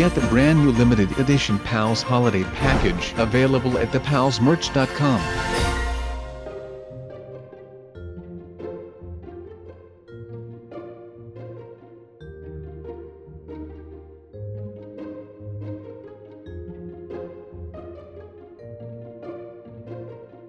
get the brand new limited edition Pals holiday package available at thepalsmerch.com.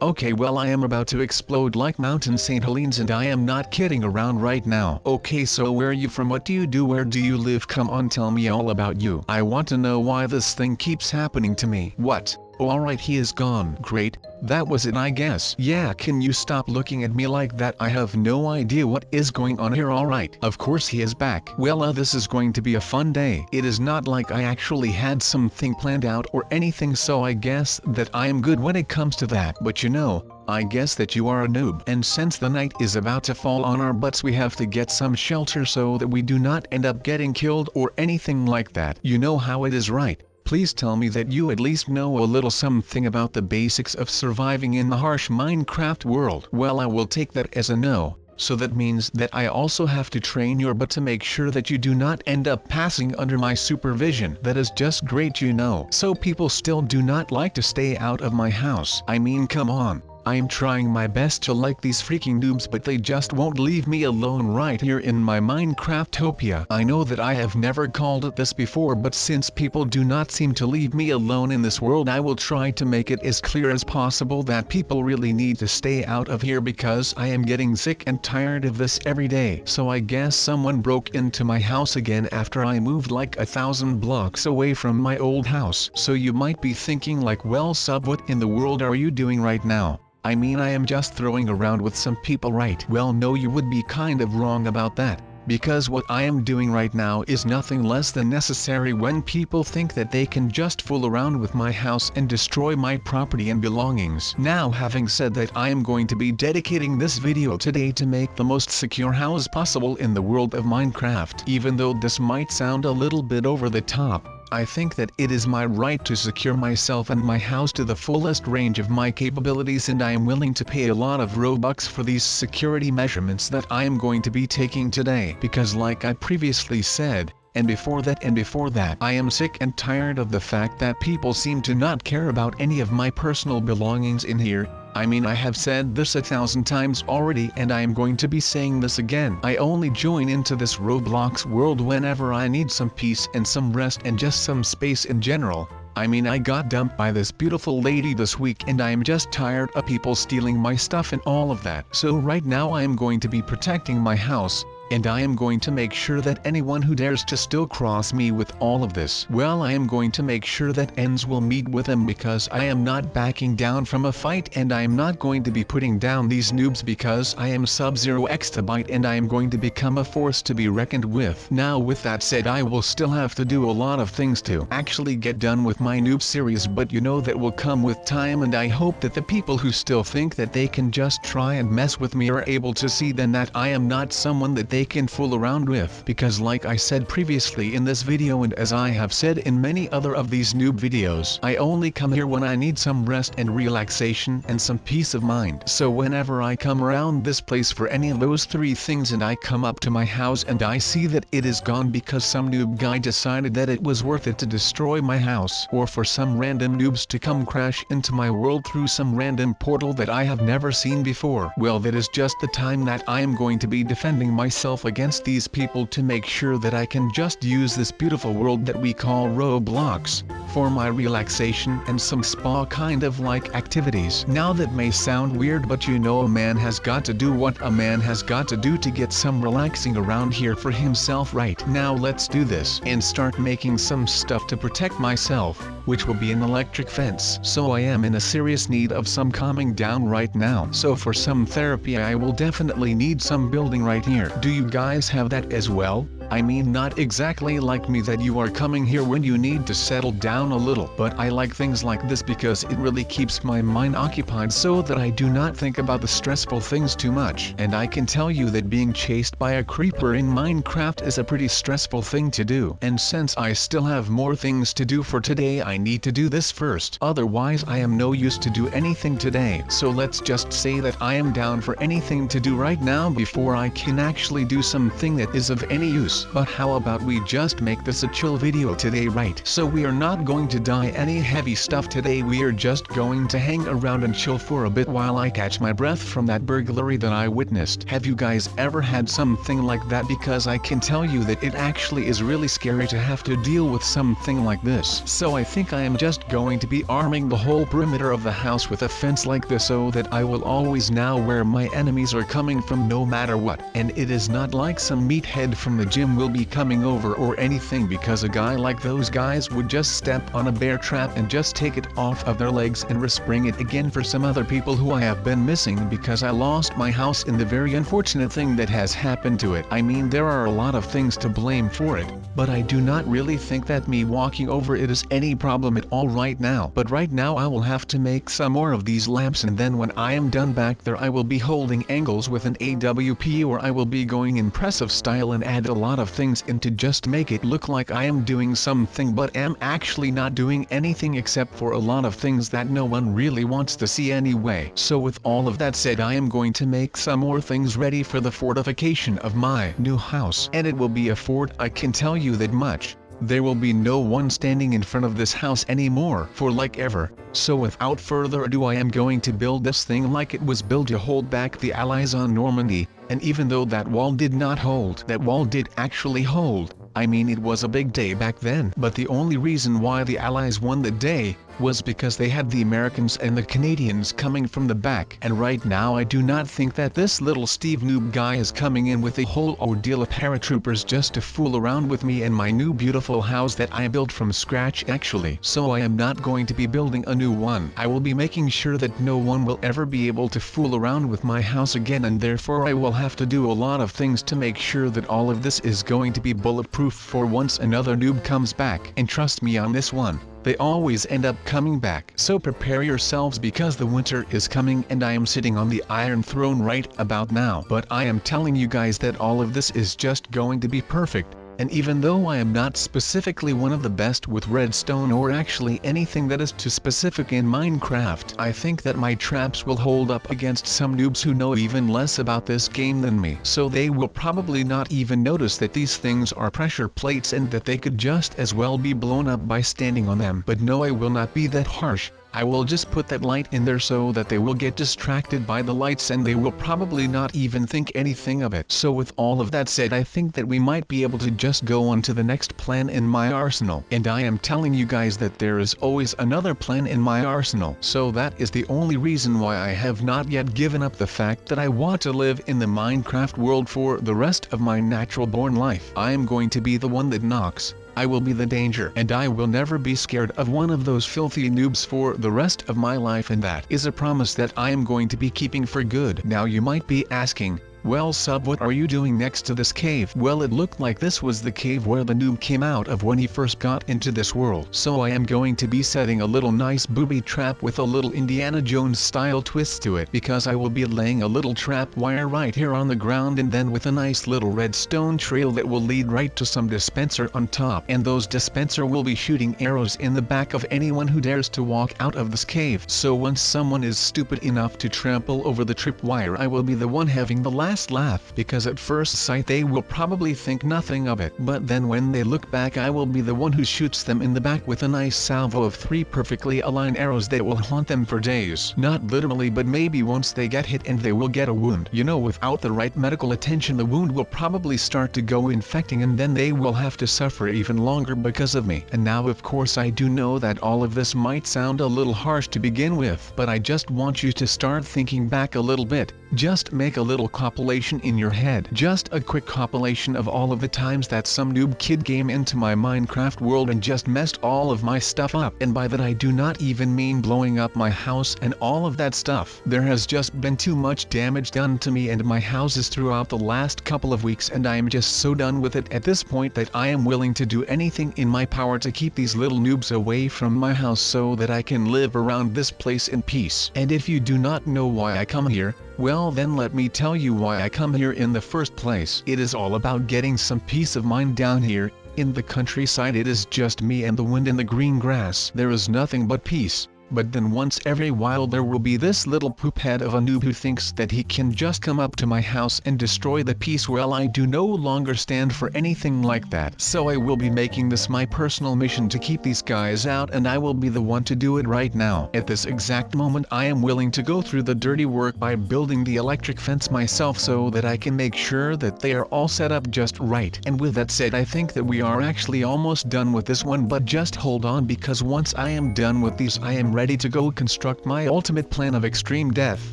Okay, well, I am about to explode like Mountain St. Helens, and I am not kidding around right now. Okay, so where are you from? What do you do? Where do you live? Come on, tell me all about you. I want to know why this thing keeps happening to me. What? Oh, alright, he is gone. Great, that was it, I guess. Yeah, can you stop looking at me like that? I have no idea what is going on here. Alright, of course he is back. Well, this is going to be a fun day. It is not like I actually had something planned out or anything, so I guess that I am good when it comes to that. But you know, I guess that you are a noob, and since the night is about to fall on our butts, we have to get some shelter so that we do not end up getting killed or anything like that. You know how it is, right? Please tell me that you at least know a little something about the basics of surviving in the harsh Minecraft world. Well, I will take that as a no, so that means that I also have to train your butt to make sure that you do not end up passing under my supervision. That is just great, you know. So people still do not like to stay out of my house. I mean, come on. I am trying my best to like these freaking noobs, but they just won't leave me alone right here in my Minecraftopia. I know that I have never called it this before, but since people do not seem to leave me alone in this world, I will try to make it as clear as possible that people really need to stay out of here, because I am getting sick and tired of this every day. So I guess someone broke into my house again after I moved like 1,000 blocks away from my old house. So you might be thinking like, well, Sub, what in the world are you doing right now? I mean, I am just throwing around with some people, right? Well, no, you would be kind of wrong about that, because what I am doing right now is nothing less than necessary when people think that they can just fool around with my house and destroy my property and belongings. Now, having said that, I am going to be dedicating this video today to make the most secure house possible in the world of Minecraft. Even though this might sound a little bit over the top, I think that it is my right to secure myself and my house to the fullest range of my capabilities, and I am willing to pay a lot of Robux for these security measurements that I am going to be taking today. Because like I previously said, and before that, I am sick and tired of the fact that people seem to not care about any of my personal belongings in here. I mean, I have said this 1,000 times already, and I am going to be saying this again. I only join into this Roblox world whenever I need some peace and some rest and just some space in general. I mean, I got dumped by this beautiful lady this week, and I am just tired of people stealing my stuff and all of that. So right now I am going to be protecting my house, and I am going to make sure that anyone who dares to still cross me with all of this, well, I am going to make sure that ends will meet with them, because I am not backing down from a fight, and I am not going to be putting down these noobs, because I am SubZeroExtabyte and I am going to become a force to be reckoned with. Now, with that said, I will still have to do a lot of things to actually get done with my noob series, but you know that will come with time, and I hope that the people who still think that they can just try and mess with me are able to see then that I am not someone that they can fool around with. Because like I said previously in this video, and as I have said in many other of these noob videos, I only come here when I need some rest and relaxation and some peace of mind. So whenever I come around this place for any of those three things, and I come up to my house and I see that it is gone because some noob guy decided that it was worth it to destroy my house, or for some random noobs to come crash into my world through some random portal that I have never seen before, well, that is just the time that I am going to be defending myself against these people to make sure that I can just use this beautiful world that we call Roblox for my relaxation and some spa kind of like activities. Now that may sound weird, but you know, a man has got to do what a man has got to do to get some relaxing around here for himself. Right now, let's do this and start making some stuff to protect myself, which will be an electric fence. So I am in a serious need of some calming down right now. So for some therapy, I will definitely need some building right here. Do you guys have that as well? I mean, not exactly like me that you are coming here when you need to settle down a little, but I like things like this because it really keeps my mind occupied so that I do not think about the stressful things too much. And I can tell you that being chased by a creeper in Minecraft is a pretty stressful thing to do. And since I still have more things to do for today, I need to do this first. Otherwise, I am no use to do anything today. So let's just say that I am down for anything to do right now before I can actually do something that is of any use. house. But how about we just make this a chill video today, right? So we are not going to die any heavy stuff today, we are just going to hang around and chill for a bit while I catch my breath from that burglary that I witnessed. Have you guys ever had something like that? Because I can tell you that it actually is really scary to have to deal with something like this. So I think I am just going to be arming the whole perimeter of the house with a fence like this so that I will always know where my enemies are coming from no matter what. And it is not like some meathead from the gym will be coming over or anything, because a guy like those guys would just step on a bear trap and just take it off of their legs and respring it again for some other people who I have been missing because I lost my house in the very unfortunate thing that has happened to it. I mean, there are a lot of things to blame for it, but I do not really think that me walking over it is any problem at all right now. But right now I will have to make some more of these lamps, and then when I am done back there I will be holding angles with an AWP, or I will be going impressive style and add a lot of things in to just make it look like I am doing something but am actually not doing anything except for a lot of things that no one really wants to see anyway. So with all of that said, I am going to make some more things ready for the fortification of my new house, and it will be a fort, I can tell you that much. There will be no one standing in front of this house anymore for like ever. So without further ado, I am going to build this thing like it was built to hold back the Allies on Normandy. And even though that wall did not hold, that wall did actually hold. I mean, it was a big day back then. But the only reason why the Allies won the day was because they had the Americans and the Canadians coming from the back. And right now I do not think that this little Steve Noob guy is coming in with a whole ordeal of paratroopers just to fool around with me and my new beautiful house that I built from scratch actually. So I am not going to be building a new one. I will be making sure that no one will ever be able to fool around with my house again, and therefore I will have to do a lot of things to make sure that all of this is going to be bulletproof for once another noob comes back. And trust me on this one, they always end up coming back. So prepare yourselves because the winter is coming and I am sitting on the Iron Throne right about now. But I am telling you guys that all of this is just going to be perfect. And even though I am not specifically one of the best with redstone or actually anything that is too specific in Minecraft, I think that my traps will hold up against some noobs who know even less about this game than me. So they will probably not even notice that these things are pressure plates and that they could just as well be blown up by standing on them. But no, I will not be that harsh. I will just put that light in there so that they will get distracted by the lights and they will probably not even think anything of it. So with all of that said, I think that we might be able to just go on to the next plan in my arsenal. And I am telling you guys that there is always another plan in my arsenal. So that is the only reason why I have not yet given up the fact that I want to live in the Minecraft world for the rest of my natural born life. I am going to be the one that knocks. I will be the danger, and I will never be scared of one of those filthy noobs for the rest of my life, and that is a promise that I am going to be keeping for good. Now you might be asking, well Sub, what are you doing next to this cave? Well, it looked like this was the cave where the noob came out of when he first got into this world. So I am going to be setting a little nice booby trap with a little Indiana Jones style twist to it, because I will be laying a little trap wire right here on the ground, and then with a nice little redstone trail that will lead right to some dispenser on top, and those dispenser will be shooting arrows in the back of anyone who dares to walk out of this cave. So once someone is stupid enough to trample over the tripwire, I will be the one having the last laugh, because at first sight they will probably think nothing of it, but then when they look back I will be the one who shoots them in the back with a nice salvo of 3 perfectly aligned arrows that will haunt them for days. Not literally, but maybe once they get hit and they will get a wound. You know, without the right medical attention the wound will probably start to go infecting, and then they will have to suffer even longer because of me. And now of course I do know that all of this might sound a little harsh to begin with, but I just want you to start thinking back a little bit. Just make a little compilation in your head. Just a quick compilation of all of the times that some noob kid came into my Minecraft world and just messed all of my stuff up. And by that I do not even mean blowing up my house and all of that stuff. There has just been too much damage done to me and my houses throughout the last couple of weeks, and I am just so done with it at this point that I am willing to do anything in my power to keep these little noobs away from my house so that I can live around this place in peace. And if you do not know why I come here, well then let me tell you why I come here in the first place. It is all about getting some peace of mind down here. In the countryside it is just me and the wind and the green grass. There is nothing but peace. but then once every while there will be this little poophead of a noob who thinks that he can just come up to my house and destroy the peace. Well, I do no longer stand for anything like that. So I will be making this my personal mission to keep these guys out, and I will be the one to do it right now. At this exact moment I am willing to go through the dirty work by building the electric fence myself so that I can make sure that they are all set up just right. And with that said, I think that we are actually almost done with this one, but just hold on, because once I am done with these I am ready to go construct my ultimate plan of extreme death.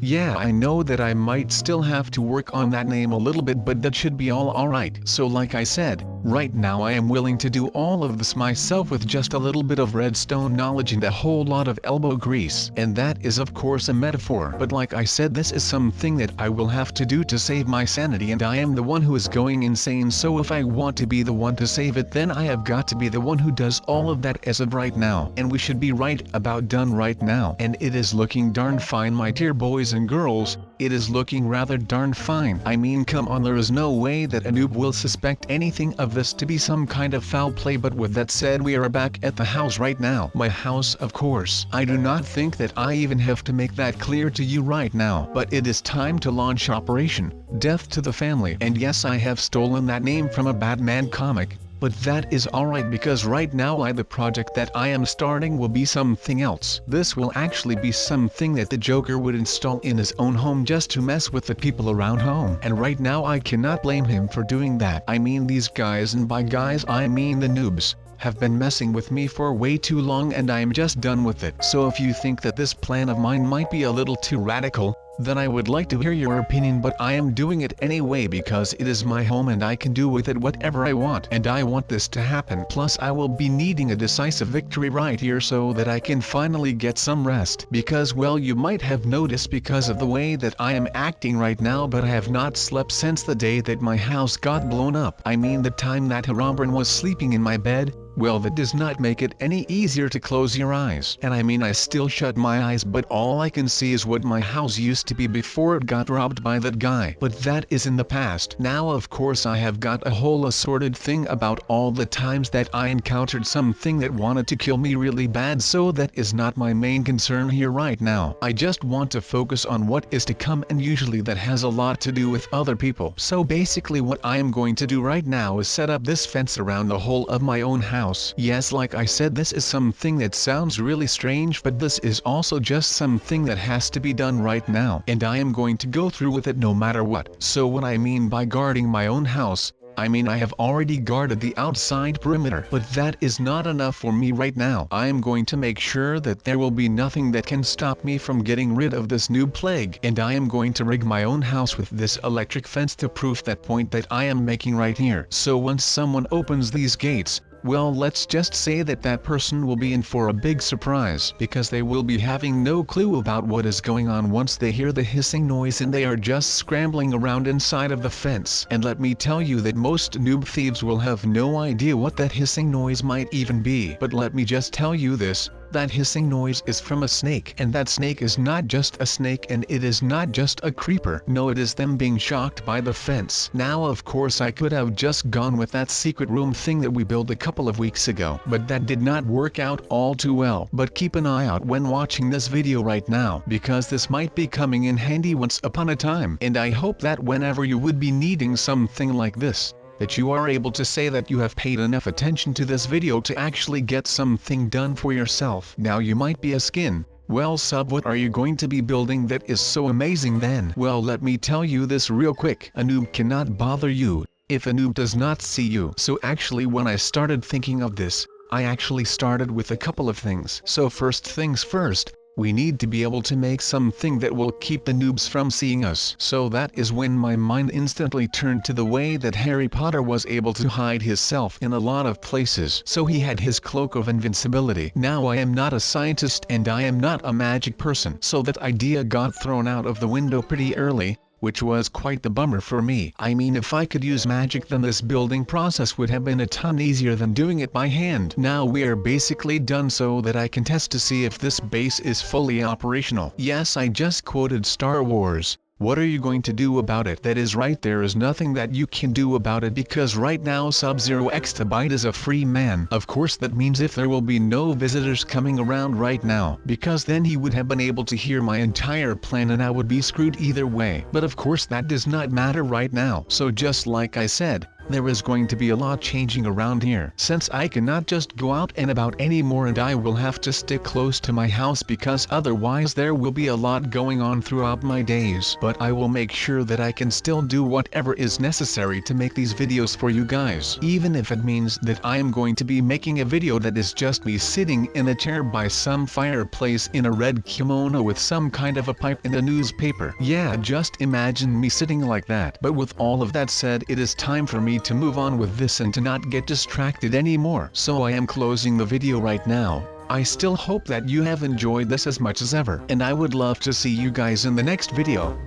Yeah, I know that I might still have to work on that name a little bit, but that should be alright. So like I said, right now I am willing to do all of this myself with just a little bit of redstone knowledge and a whole lot of elbow grease. And that is of course a metaphor, but like I said, this is something that I will have to do to save my sanity, and I am the one who is going insane. So if I want to be the one to save it, then I have got to be the one who does all of that as of right now. And we should be right about done right now. And it is looking darn fine, my dear boys and girls. It is looking rather darn fine. I mean, come on, there is no way that a noob will suspect anything of this to be some kind of foul play. But with that said, we are back at the house right now. My house, of course. I do not think that I even have to make that clear to you right now. But it is time to launch Operation Death to the Family. And yes, I have stolen that name from a Batman comic. But that is alright, because right now the project that I am starting will be something else. This will actually be something that the Joker would install in his own home just to mess with the people around home. And right now I cannot blame him for doing that. I mean, these guys, and by guys I mean the noobs, have been messing with me for way too long, and I am just done with it. So if you think that this plan of mine might be a little too radical, then I would like to hear your opinion, but I am doing it anyway because it is my home and I can do with it whatever I want, and I want this to happen. Plus I will be needing a decisive victory right here so that I can finally get some rest, because well, you might have noticed because of the way that I am acting right now, but I have not slept since the day that my house got blown up. I mean, the time that Harambean was sleeping in my bed. Well, that does not make it any easier to close your eyes. And I mean, I still shut my eyes, but all I can see is what my house used to be before it got robbed by that guy. But that is in the past. Now of course I have got a whole assorted thing about all the times that I encountered something that wanted to kill me really bad, so that is not my main concern here right now. I just want to focus on what is to come, and usually that has a lot to do with other people. So basically what I am going to do right now is set up this fence around the whole of my own house. Yes, like I said, this is something that sounds really strange, but this is also just something that has to be done right now, and I am going to go through with it no matter what. So what I mean by guarding my own house, I mean I have already guarded the outside perimeter, but that is not enough for me right now. I am going to make sure that there will be nothing that can stop me from getting rid of this noob plague, and I am going to rig my own house with this electric fence to prove that point that I am making right here. So once someone opens these gates, well, let's just say that that person will be in for a big surprise, because they will be having no clue about what is going on once they hear the hissing noise and they are just scrambling around inside of the fence. And let me tell you that most noob thieves will have no idea what that hissing noise might even be. But let me just tell you this, that hissing noise is from a snake, and that snake is not just a snake, and it is not just a creeper. No, it is them being shocked by the fence. Now of course I could have just gone with that secret room thing that we built a couple of weeks ago, but that did not work out all too well. But keep an eye out when watching this video right now, because this might be coming in handy once upon a time, and I hope that whenever you would be needing something like this, that you are able to say that you have paid enough attention to this video to actually get something done for yourself. Now you might be asking, well Sub, what are you going to be building that is so amazing then? Well, let me tell you this real quick. A noob cannot bother you if a noob does not see you. So actually when I started thinking of this, I actually started with a couple of things. So first things first, we need to be able to make something that will keep the noobs from seeing us. So that is when my mind instantly turned to the way that Harry Potter was able to hide himself in a lot of places. So he had his cloak of invincibility. Now I am not a scientist and I am not a magic person, so that idea got thrown out of the window pretty early, which was quite the bummer for me. I mean, if I could use magic, then this building process would have been a ton easier than doing it by hand. Now we are basically done, so that I can test to see if this base is fully operational. Yes, I just quoted Star Wars. What are you going to do about it? That is right, there is nothing that you can do about it because right now SubZeroExtabyte is a free man. Of course that means if there will be no visitors coming around right now, because then he would have been able to hear my entire plan and I would be screwed either way. But of course that does not matter right now. So just like I said, there is going to be a lot changing around here. Since I cannot just go out and about anymore and I will have to stick close to my house because otherwise there will be a lot going on throughout my days. But I will make sure that I can still do whatever is necessary to make these videos for you guys. Even if it means that I am going to be making a video that is just me sitting in a chair by some fireplace in a red kimono with some kind of a pipe and a newspaper. Yeah, just imagine me sitting like that. But with all of that said, it is time for me to move on with this and to not get distracted anymore. So I am closing the video right now. I still hope that you have enjoyed this as much as ever, and I would love to see you guys in the next video.